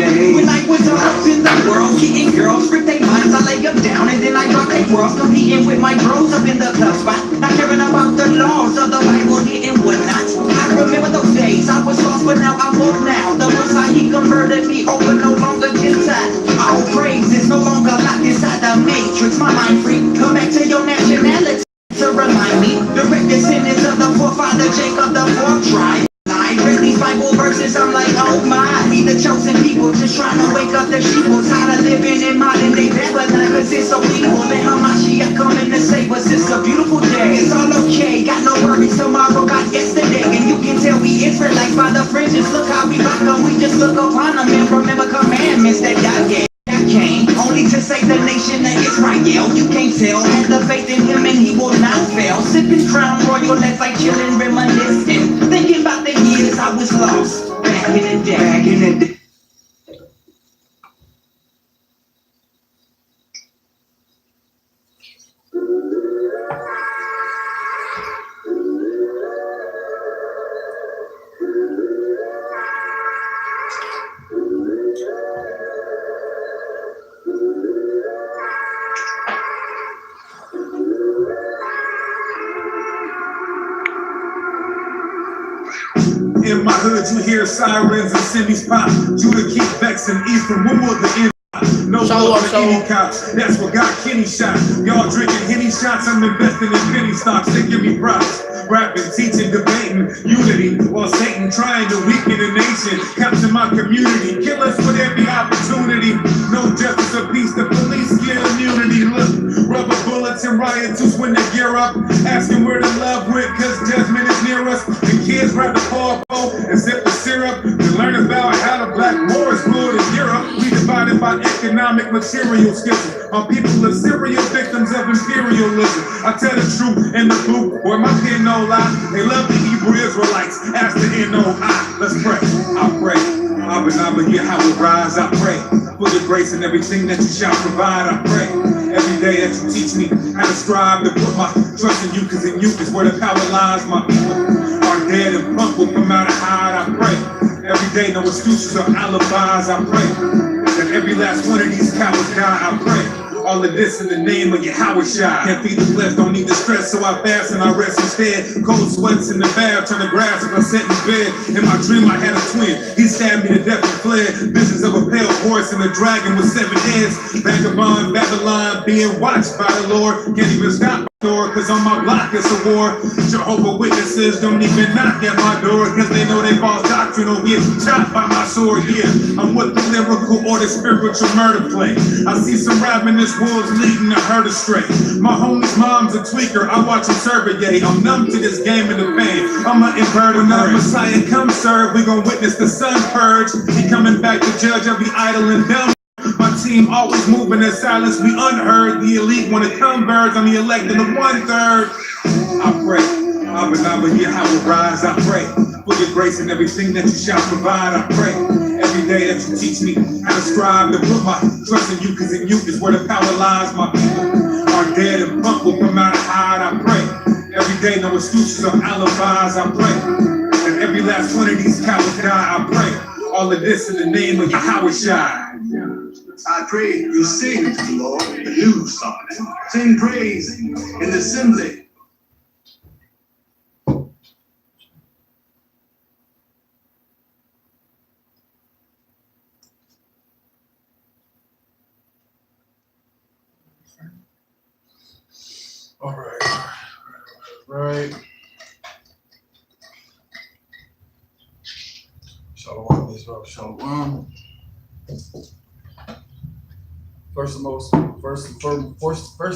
day. When I was up in the world, getting girls, strip their minds, I lay them down and then I drop their worlds, competing with my bros up in the club spot, not caring about the laws of the Bible, hitting whatnot. I remember those days, I was lost, but now I'm woke now. The Most High, He converted me over, no longer Gentile. All praise is no longer locked inside the matrix. My mind free, come back to your nationality to remind me. Direct descendants of the forefather Jacob, the fourth tribe. I read these Bible verses, I'm like, oh my. We the chosen people, just trying to wake up the sheeple. Tired of living in modern day Babylon, cause it's so evil. Let Hamashiach coming to save us, it's a beautiful day. It's all okay, got no worries, tomorrow got yesterday. And you can tell we Israelites by the fringes. Look how we rock them, we just look upon them and remember commandments that God gave. Came only to save the nation of Israel. You can't tell, had the faith in him and he will not fail. Sipping Crown Royal as I chillin', reminiscing, thinking about the years I was lost back in the day. Back in the day. In my hood, you hear sirens and semis pop. Judah keep vexing Ephraim. When will the end? No love for any cops. That's what got Kenny shot. Y'all drinking Henny shots. I'm investing in penny stocks. They give me props. Rapping, teaching, debating, unity. While Satan trying to weaken the nation. Capture my community. Kill us with every opportunity. No justice or peace. The police get immunity. Look, rubber bullets and riot tools when they gear up. Asking where the love went, cause judgment is near us. And kids grab the ball and sip the syrup. To learn about how the black war is ruled in Europe. We divided by economic material skills. My people are serial victims of imperialism. I tell the truth in the booth, boy, my pen no lie. They love the Hebrew Israelites. Ask the N-O-I. Let's pray. I pray. Abba, hear how we rise. I pray for the grace and everything that you shall provide. I pray every day that you teach me how to strive to put my trust in you, cause in you is where the power lies. My people are dead and punk will come out and hide. I pray every day, no excuses or alibis. I pray that every last one of these cowards die. I pray all of this in the name of Yahweh Shai. Can't feed the flesh, don't need the stress, so I fast and I rest instead. Cold sweats in the bath, turn the grass if I sit in bed. In my dream I had a twin, he stabbed me to death and fled. Visions of a pale horse and a dragon with 7 heads. Vagabond Babylon being watched by the Lord. Can't even stop my door, cause on my block it's a war. Jehovah Witnesses don't even knock at my door, cause they know they false doctrine will get shot by my sword. Yeah, I'm with the lyrical or the spiritual murder play. I see some ravenous wolves leading the herd astray. My homie's mom's a tweaker, I watch him serve a yay. I'm numb to this game and the pain. I'm an invert when the Messiah come serve. We gon' witness the sun purge. He coming back to judge every idle and dumb. My team always moving in silence, we unheard. The elite wanna converge, I'm the elect in the 1/3. I pray, Abba, hear how we rise. I pray for your grace and everything that you shall provide. I pray every day that you teach me how to strive to put my trust in you, cause in you is where the power lies. My people are dead and punk will come out and hide. I pray every day, no excuses or alibis. I pray that every last one of these cowards die. I pray all of this in the name of Yahweh Shai. I pray you sing to the Lord a new song. Sing praise in the assembly. All right. Shalom, Israel, shalom. First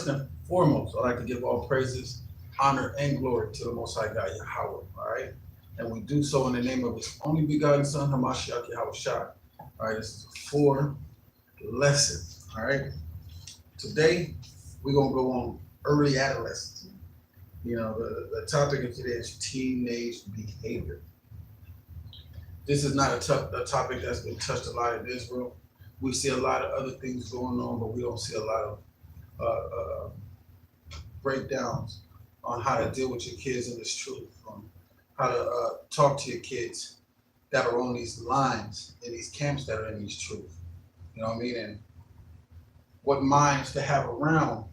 and foremost, I'd like to give all praises, honor, and glory to the Most High God, Yahweh, all right? And we do so in the name of His only begotten Son, Hamashiach Yahweh Shai. All right, this is a 4 lesson, all right? Today, we're going to go on early adolescence. You know, the topic of today is teenage behavior. This is not a topic that's been touched a lot in Israel. We see a lot of other things going on, but we don't see a lot of breakdowns on how to deal with your kids in this truth, on how to talk to your kids that are on these lines in these camps that are in these truths. You know what I mean? And what minds to have around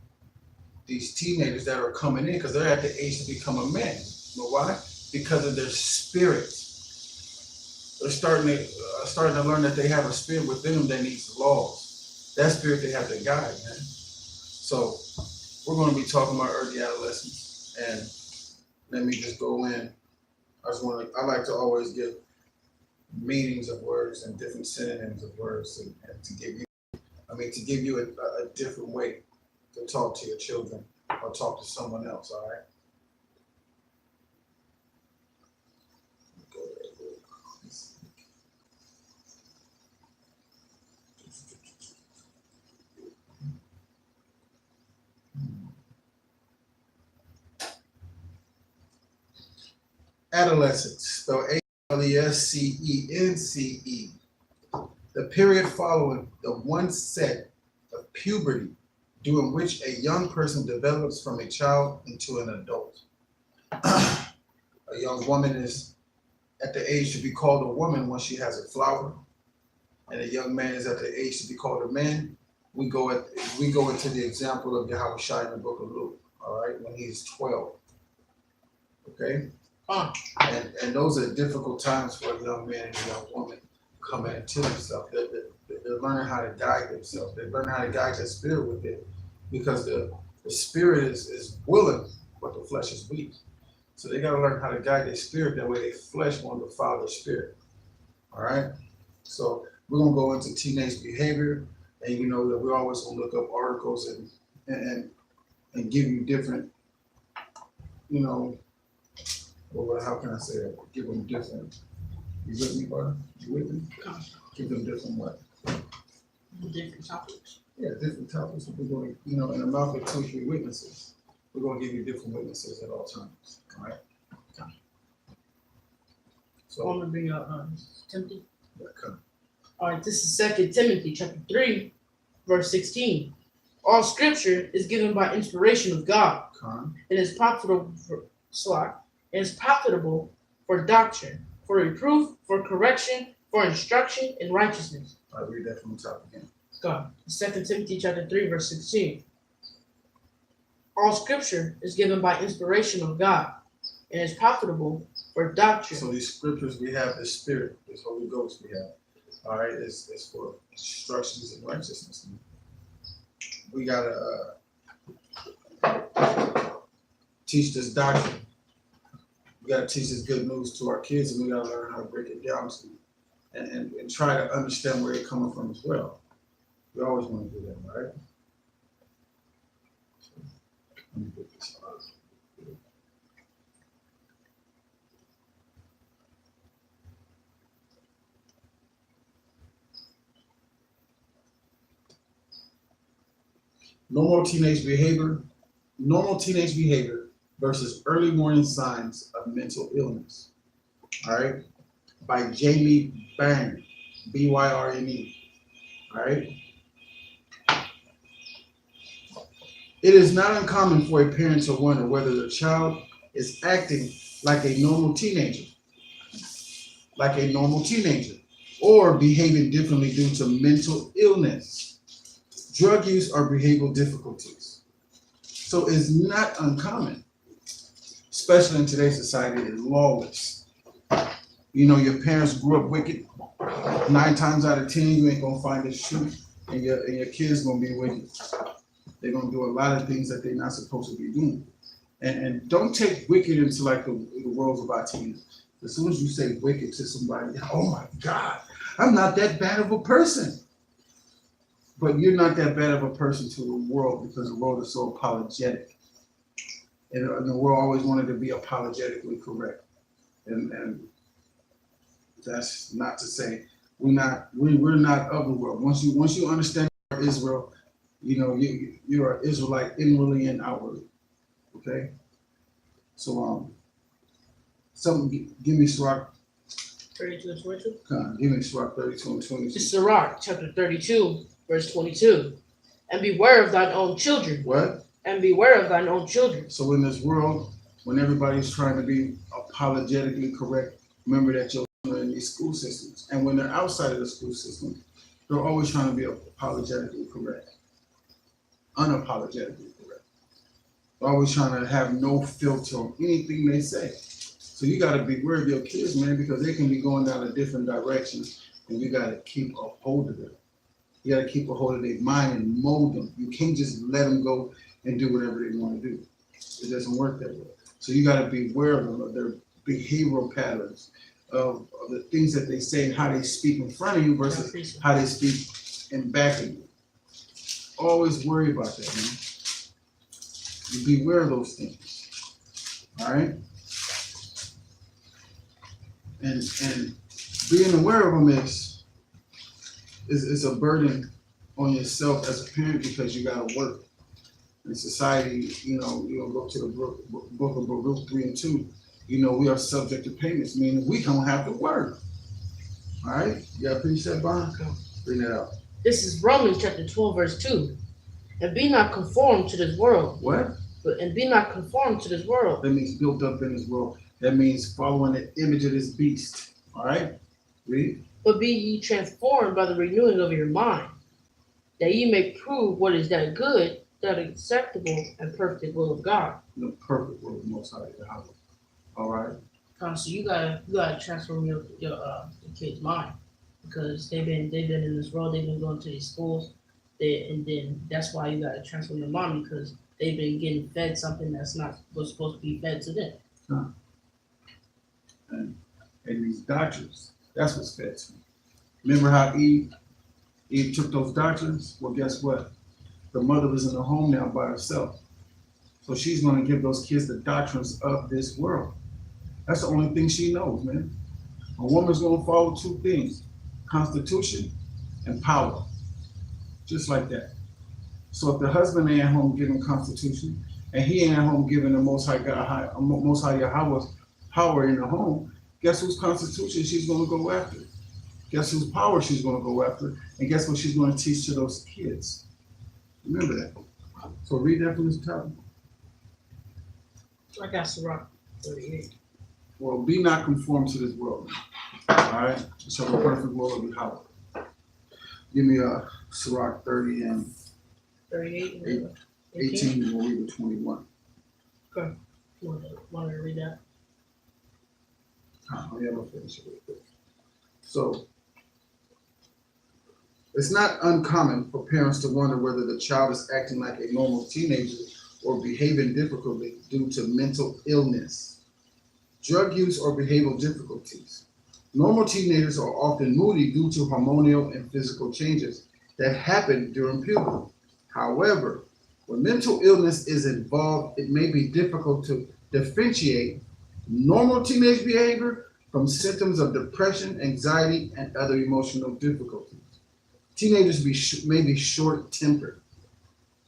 these teenagers that are coming in because they're at the age to become a man. You know why? Because of their spirits. They're starting to learn that they have a spirit within them that needs laws. That spirit they have to guide, man. So we're going to be talking about early adolescence, and let me just go in. I like to always give meanings of words and different synonyms of words, and to give you a different way to talk to your children or talk to someone else. All right. Adolescence, spelled Adolescence, the period following the one set of puberty during which a young person develops from a child into an adult. A young woman is at the age to be called a woman when she has a flower, and a young man is at the age to be called a man. We go into the example of Yahweh Shai in the book of Luke, all right, when he's 12. Okay? And those are difficult times for a young man and a young woman coming into themselves. They're learning how to guide themselves. They're learning how to guide their spirit with it, because the spirit is willing, but the flesh is weak. So they got to learn how to guide their spirit. That way their flesh won't defile their spirit. All right? So we're going to go into teenage behavior, and you know that we're always going to look up articles and give you different, you know, well, how can I say that? Give them different. You with me, brother? You with me? Give them different what? Different topics. Yeah, different topics. We're going to, you know, in the mouth of 2 or 3 witnesses, we're going to give you different witnesses at all times. All right? So, I want to bring up Timothy. yeah, come. All right, this is 2 Timothy chapter 3, verse 16. All scripture is given by inspiration of God. Come. It is profitable for doctrine, for reproof, for correction, for instruction in righteousness. I'll read that from the top again. God. 2 Timothy chapter 3, verse 16. All scripture is given by inspiration of God, and is profitable for doctrine. So these scriptures we have, the Spirit, this Holy Ghost we have, all right, is for instructions in righteousness. We gotta teach this doctrine. We gotta teach this good news to our kids, and we gotta learn how to break it down to and try to understand where it's coming from as well. We always want to do that, right? So, let me put this on. Normal teenage behavior versus early warning signs of mental illness. All right, by Jamie Byrne, Byrne. All right. It is not uncommon for a parent to wonder whether their child is acting like a normal teenager, or behaving differently due to mental illness, drug use, or behavioral difficulties. So it's not uncommon, especially in today's society. It's lawless. You know, your parents grew up wicked. 9 times out of 10, you ain't gonna find this truth, and your kids gonna be wicked. They're gonna do a lot of things that they're not supposed to be doing. And don't take wicked into like the world's about to. As soon as you say wicked to somebody, oh my God, I'm not that bad of a person. But you're not that bad of a person to the world, because the world is so apologetic. And the world always wanted to be apologetically correct. And that's not to say we're not of the world. Once you understand Israel, you know you're an Israelite inwardly and outwardly. Okay? So give me Sirach 32 and 22. Give me Sirach 32 and 22. This is Sirach chapter 32, verse 22. And beware of thine own children. What? And beware of thine own children. So in this world, when everybody's trying to be apologetically correct, remember that your children school systems. And when they're outside of the school system, they're always trying to be apologetically correct, unapologetically correct. They're always trying to have no filter on anything they say. So you got to be aware of your kids, man, because they can be going down a different direction, and you got to keep a hold of them. You got to keep a hold of their mind and mold them. You can't just let them go and do whatever they want to do. It doesn't work that way. So you got to be aware of them, of their behavioral patterns, of the things that they say and how they speak in front of you versus how they speak in back of you. Always worry about that, man. You be aware of those things. All right? And being aware of them is a burden on yourself as a parent because you gotta work. In society, you go to the book of Baruch 3 and 2, we are subject to payments, meaning we don't have to work. All right? You got a precept, Bond? Bring that out. This is Romans chapter 12, verse 2. And be not conformed to this world. What? And be not conformed to this world. That means built up in this world. That means following the image of this beast. All right? Read. But be ye transformed by the renewing of your mind, that ye may prove what is that good, that acceptable, and perfect will of God. The perfect will of the Most High Yahweh. All right? So you gotta transform your kid's mind, because they've been in this world, they've been going to these schools, and then that's why you gotta transform your mind, because they've been getting fed something that's not what's supposed to be fed to them. Huh. And these doctrines, that's what's fed to me. Remember how Eve took those doctrines? Well, guess what? The mother was in the home now by herself. So she's going to give those kids the doctrines of this world. That's the only thing she knows, man. A woman's going to follow two things: constitution and power. Just like that. So if the husband ain't at home giving constitution, and he ain't at home giving the Most High God, Most High Yahweh's power in the home, guess whose constitution she's going to go after? Guess whose power she's going to go after? And guess what she's going to teach to those kids? Remember that. So read that from this top. I got Sirach 38. Well, be not conformed to this world. All right? So the perfect will of Yahweh. Give me a Sirach 30 and 38. 18, and we'll read the 21. Okay. Want to read that? Yeah, we'll finish it real quick. So, it's not uncommon for parents to wonder whether the child is acting like a normal teenager or behaving difficultly due to mental illness, drug use, or behavioral difficulties. Normal teenagers are often moody due to hormonal and physical changes that happen during puberty. However, when mental illness is involved, it may be difficult to differentiate normal teenage behavior from symptoms of depression, anxiety, and other emotional difficulties. Teenagers may be short-tempered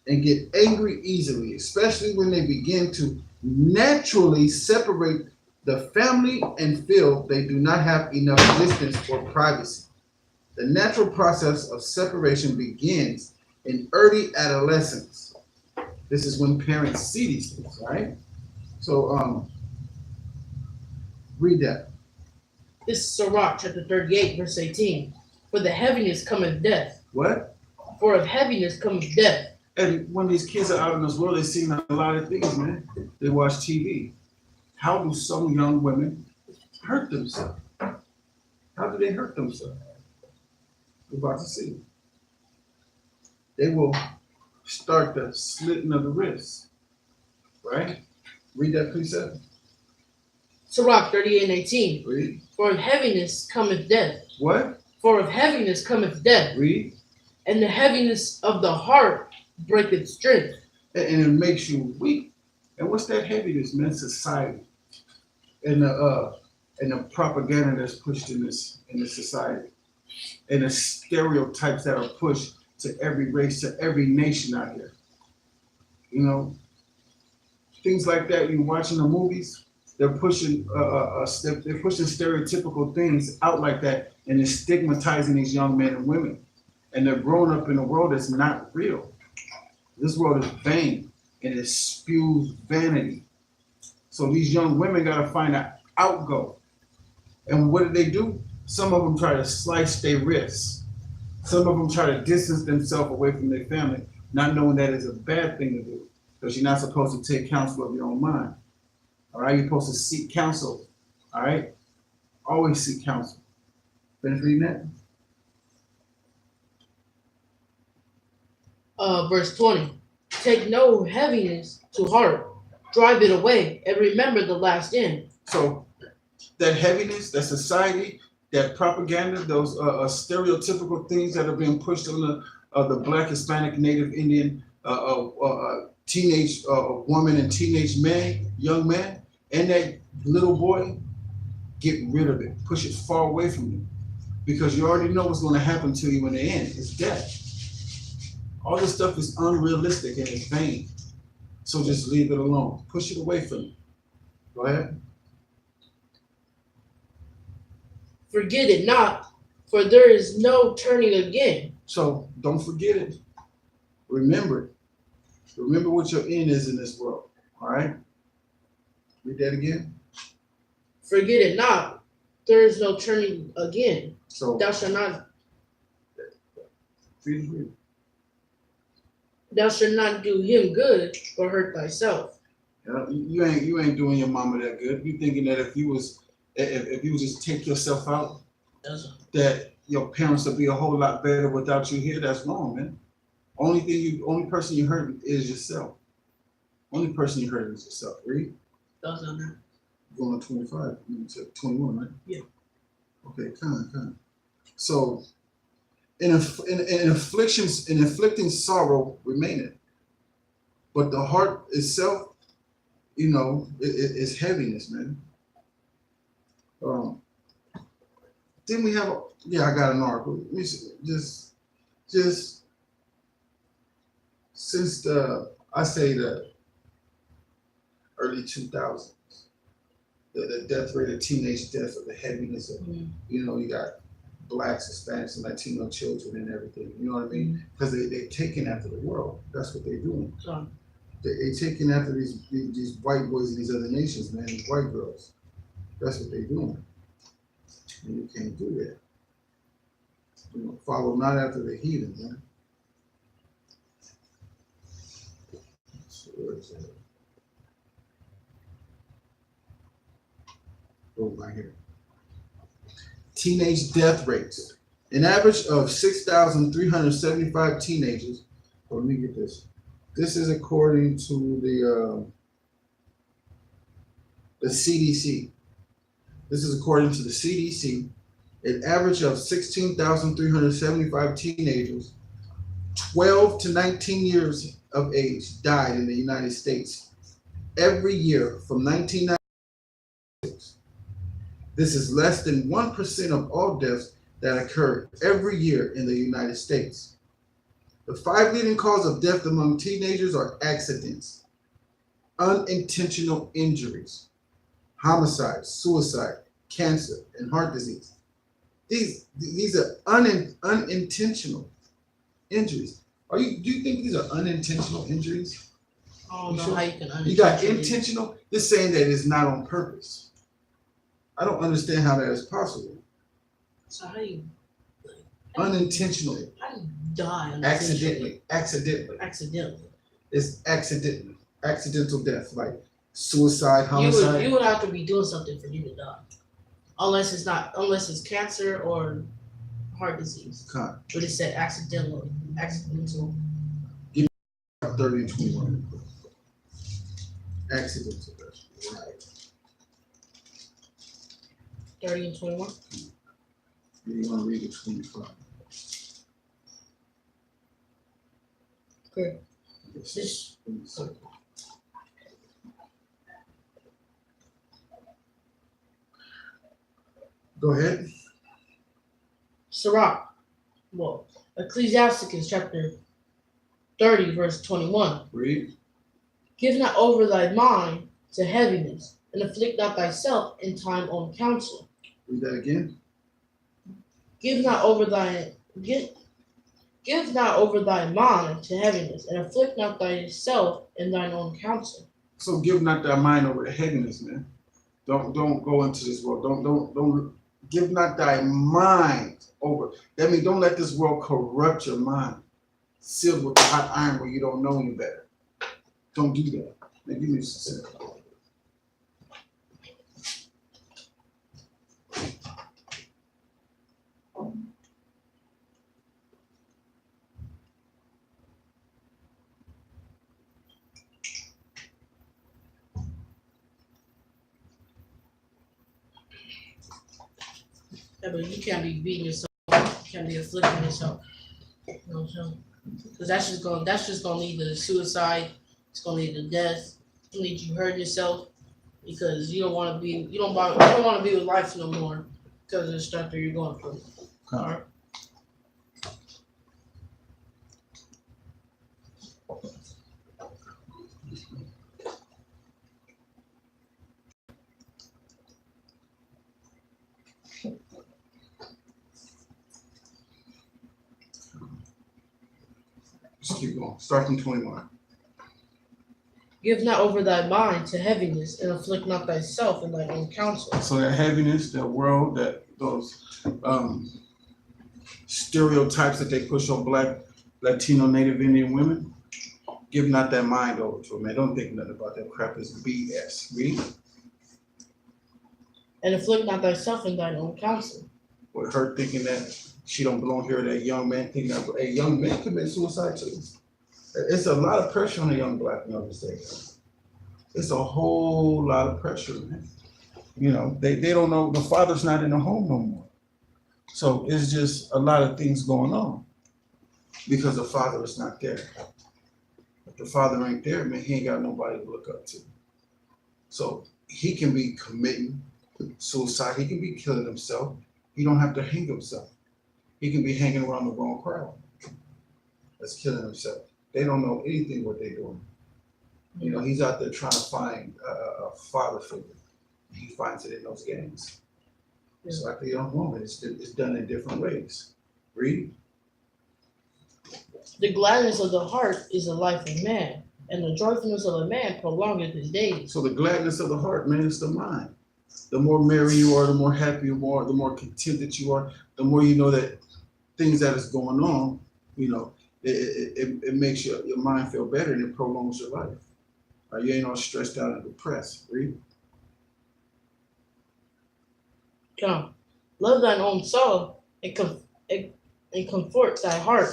and get angry easily, especially when they begin to naturally separate the family and feel they do not have enough distance or privacy. The natural process of separation begins in early adolescence. This is when parents see these things, right? So, read that. This is Sirach chapter 38, verse 18. For the heaviness cometh death. What? For of heaviness cometh death. And when these kids are out in this world, they're seeing a lot of things, man. They watch TV. How do some young women hurt themselves? How do they hurt themselves? We're about to see. They will start the slitting of the wrists, right? Read that precept. Sirach 38 and 18. Read. For of heaviness cometh death. What? For of heaviness cometh death. Read. And the heaviness of the heart breaketh strength. And it makes you weak. And what's that heaviness, man? Society. And the propaganda that's pushed in this society. And the stereotypes that are pushed to every race, to every nation out here. You know, things like that. You're watching the movies, they're pushing they're pushing stereotypical things out like that, and they're stigmatizing these young men and women. And they're growing up in a world that's not real. This world is vain, and it spews vanity. So these young women gotta find an outgo. And what do? Some of them try to slice their wrists. Some of them try to distance themselves away from their family, not knowing that it's a bad thing to do, because you're not supposed to take counsel of your own mind. All right, you're supposed to seek counsel. All right, always seek counsel. Finish reading that. Verse 20. Take no heaviness to heart, drive it away, and remember the last end. So that heaviness, that society, that propaganda, those stereotypical things that are being pushed on the Black, Hispanic, Native, Indian, teenage woman and teenage man, young man, and that little boy, get rid of it. Push it far away from you, because you already know what's going to happen to you in the end. It's death. All this stuff is unrealistic and it's vain. So just leave it alone. Push it away from you. Go ahead. Forget it not, for there is no turning again. So don't forget it. Remember it. Remember what your end is in this world. All right? Read that again. Forget it not, there is no turning again. So Thou shalt not read. thou shalt not do him good or hurt thyself. You ain't doing your mama that good. You thinking that if you was just take yourself out, that your parents would be a whole lot better without you here. That's wrong, man. Only person you hurt is yourself. Only person you hurt is yourself. Read. Going on 25. You said 21, right? Yeah. Okay, kind. So in inflicting sorrow remaineth, but the heart itself, is heaviness, man. Then we have, I got an article. Let me see, just since the early 2000s, the death rate of teenage death, of the heaviness of, you got Blacks, Hispanics, and Latino children and everything. You know what I mean? Because they're taking after the world. That's what they're doing. They're taking after these white boys in these other nations, man, these white girls. That's what they're doing. And you can't do that. Follow not after the heathen, man. So where is that? Go right here. Teenage death rates. An average of 6,375 teenagers. Let me get this. This is according to the CDC. This is according to the CDC. An average of 16,375 teenagers, 12 to 19 years of age, died in the United States every year from 1996. This is less than 1% of all deaths that occur every year in the United States. The 5 leading causes of death among teenagers are accidents, unintentional injuries, homicide, suicide, cancer, and heart disease. These are unintentional injuries. Do you think these are unintentional injuries? I don't know how you can You got intentional. This saying that it's not on purpose. I don't understand how that is possible. So how you unintentionally? How do you die Accidentally. Accidentally. It's accidental death, like suicide, homicide. You would have to be doing something for you to die. Unless it's cancer or heart disease. But it said accidental. Give me 30 and 21. Accidental death. Right. 30 and 21. You want to read the 25? Okay. Go ahead. Sirach. Well, Ecclesiasticus chapter 30, verse 21. Read. Give not over thy mind to heaviness, and afflict not thyself in time on counsel. Read that again. Give not over thy mind to heaviness, and afflict not thyself in thine own counsel. So give not thy mind over to heaviness, man. Don't go into this world. Give not thy mind over. That means don't let this world corrupt your mind. Sealed with the hot iron where you don't know any better. Don't do that. Now give me some sense. Yeah, but you can't be beating yourself. You can't be afflicting yourself. You know what I'm saying? Because that's just gonna lead to suicide. It's gonna lead to death. It's gonna lead you hurt yourself because you don't want to be you don't want to be with life no more because of the stuff that you're going through. All right. Just keep going. Start from 21. Give not over thy mind to heaviness, and afflict not thyself in thine own counsel. So that heaviness, that world, that those stereotypes that they push on Black, Latino, Native Indian women, give not that mind over to them, man. Don't think nothing about that crap. It's BS. Read. And afflict not thyself in thine own counsel. With her thinking that she don't belong here, that young man thinking that a young man commit suicide too. It's a lot of pressure on a young Black man these days. It's a whole lot of pressure, man. You know, they don't know, the father's not in the home no more. So it's just a lot of things going on because the father is not there. If the father ain't there, man, he ain't got nobody to look up to. So he can be committing suicide. He can be killing himself. He don't have to hang himself. He can be hanging around the wrong crowd that's killing himself. They don't know anything what they're doing. You know, he's out there trying to find a father figure. He finds it in those games. It's like the young woman. It's done in different ways. Read. The gladness of the heart is the life of man, and the joyfulness of a man prolongeth his days. So the gladness of the heart, man, is the mind. The more merry you are, the more happy you are, the more content that you are, the more you know that things that is going on, you know, it makes your mind feel better and it prolongs your life. You ain't all stressed out and depressed. Read. Come, love thine own soul and comfort thy heart.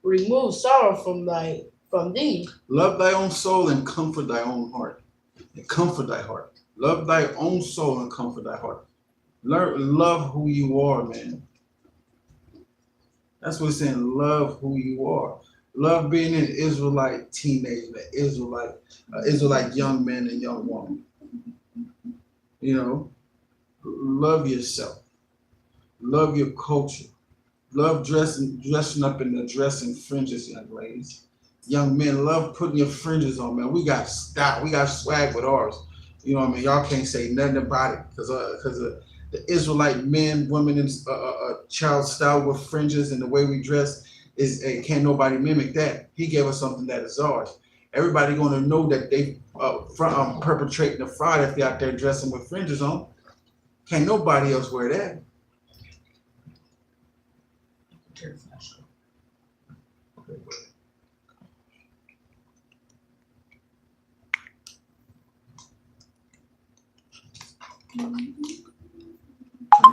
Remove sorrow from thee. Love thy own soul and comfort thy own heart. And comfort thy heart. Love thy own soul and comfort thy heart. Love who you are, man. That's what it's saying. Love who you are. Love being an Israelite teenager, an Israelite young man and young woman. You know, love yourself. Love your culture. Love dressing up in the dressing fringes, young ladies. Young men, love putting your fringes on, man. We got style. We got swag with ours. You know what I mean? Y'all can't say nothing about it because the Israelite men, women, and child style with fringes and the way we dress can't nobody mimic that. He gave us something that is ours. Everybody gonna know that they perpetrating a fraud if they out there dressing with fringes on. Can't nobody else wear that.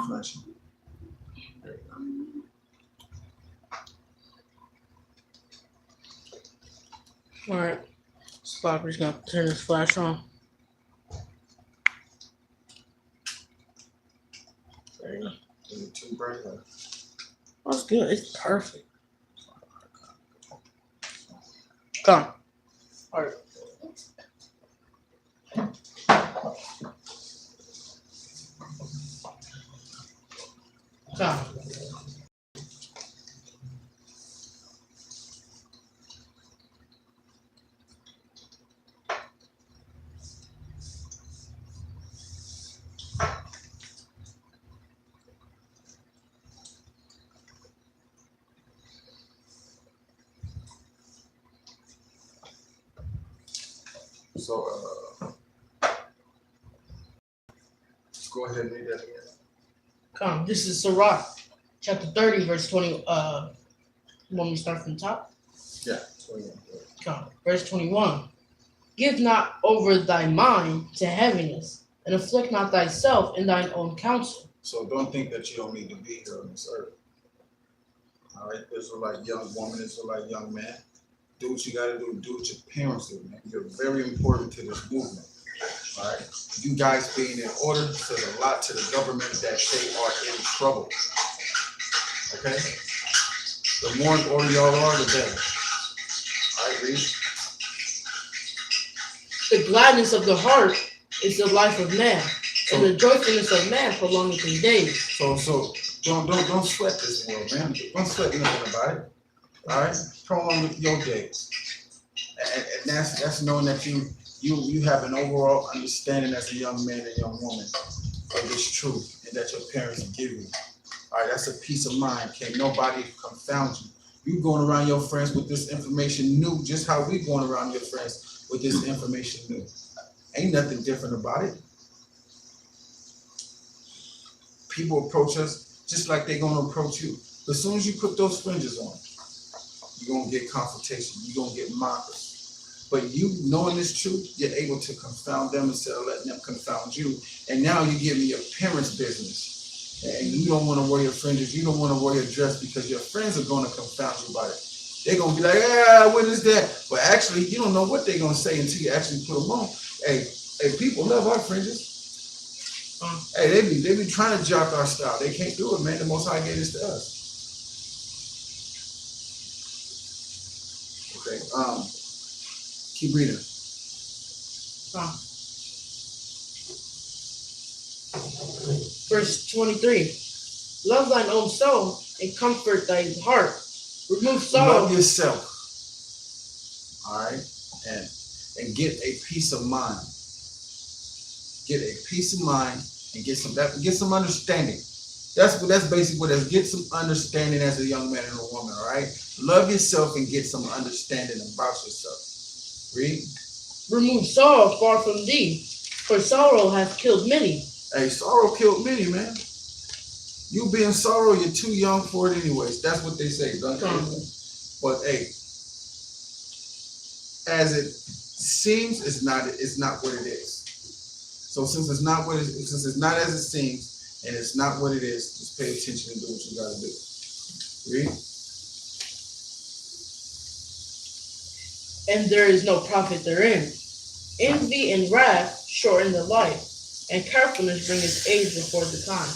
Flash. There you All right, Slopper's gonna turn his flash on. There you go. Too bright. That's good. It's perfect. Come. All right. Come. So go ahead and read that again. Come, this is Sirach, chapter 30, verse 20. You want me to start from the top? Yeah. 21. Come, verse 21. Give not over thy mind to heaviness, and afflict not thyself in thine own counsel. So don't think that you don't need to be here on this earth. All right, Israelite young woman, Israelite young man. Do what you got to do. Do what your parents do, man. You're very important to this movement. All right, you guys being in order says a lot to the government that they are in trouble. Okay, the more in order y'all are, the better. All right, read. The gladness of the heart is the life of man, and the joyfulness of man prolongeth his days. So don't sweat this world, man. Don't sweat nothing about it. All right, prolong your days, and that's knowing that you have an overall understanding as a young man and young woman of this truth and that your parents give you. All right, that's a peace of mind. Can't nobody confound you. You going around your friends with this information new, just how we going around your friends with this information new. Ain't nothing different about it. People approach us just like they're gonna approach you. But as soon as you put those fringes on, you're gonna get confrontation, you're gonna get mockers. But you knowing this truth, you're able to confound them instead of letting them confound you. And now you're giving your parents' business. And you don't want to wear your fringes, you don't want to wear your dress because your friends are going to confound you about it. They're going to be like, yeah, what is that? But actually, you don't know what they're going to say until you actually put them on. Hey, people love our fringes. Hey, they be trying to jock our style. They can't do it, man. The Most High gave this to us. Okay, keep reading. Verse 23. Love thine own soul and comfort thy heart. Remove sorrow. Love yourself. All right, and get a peace of mind. Get a peace of mind and get some understanding. That's basically what it is. Get some understanding as a young man and a woman. All right, love yourself and get some understanding about yourself. Read. Remove sorrow far from thee, for sorrow hath killed many. Hey, sorrow killed many, man. You be in sorrow, you're too young for it anyways. That's what they say, don't they? But hey, as it seems, it's not what it is. So since it's not as it seems, and it's not what it is, just pay attention and do what you gotta do. Read. And there is no profit therein. Envy and wrath shorten the life, and carefulness bringeth age before the time.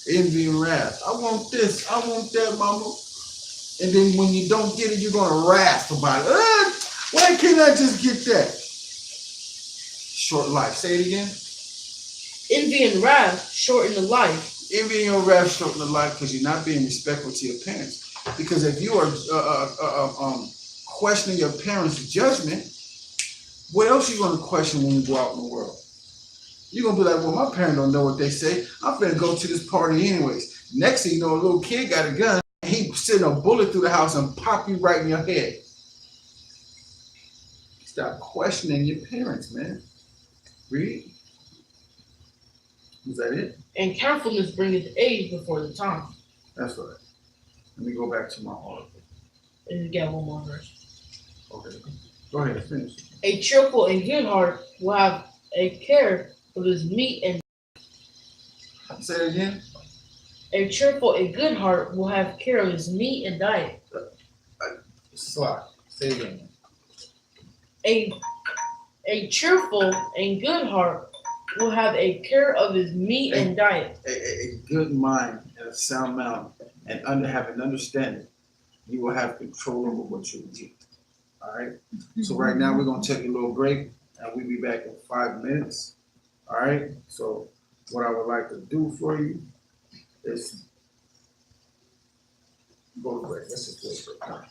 Envy and wrath. I want this, I want that, mama. And then when you don't get it, you're gonna wrath about it. Why can't I just get that? Short life. Say it again. Envy and wrath shorten the life. Envy and wrath shorten the life because you're not being respectful to your parents. Because if you are questioning your parents' judgment, what else are you going to question when you go out in the world? You're going to be like, well, my parents don't know what they say. I'm going to go to this party anyways. Next thing you know, a little kid got a gun. And he send a bullet through the house and pop you right in your head. Stop questioning your parents, man. Read. Is that it? And carefulness bringeth age before the time. That's right. Let me go back to my article. And you got one more verse. Okay. Go ahead, finish. A cheerful and good heart will have a care of his meat and. Say it again. A cheerful and good heart will have care of his meat and diet. Slide. Say it again. A cheerful and good heart will have a care of his meat and diet. A good mind and a sound mind and have an understanding. You will have control over what you eat. All right. So right now we're gonna take a little break, and we'll be back in 5 minutes. All right. So what I would like to do for you is go to break. Let's just go to break.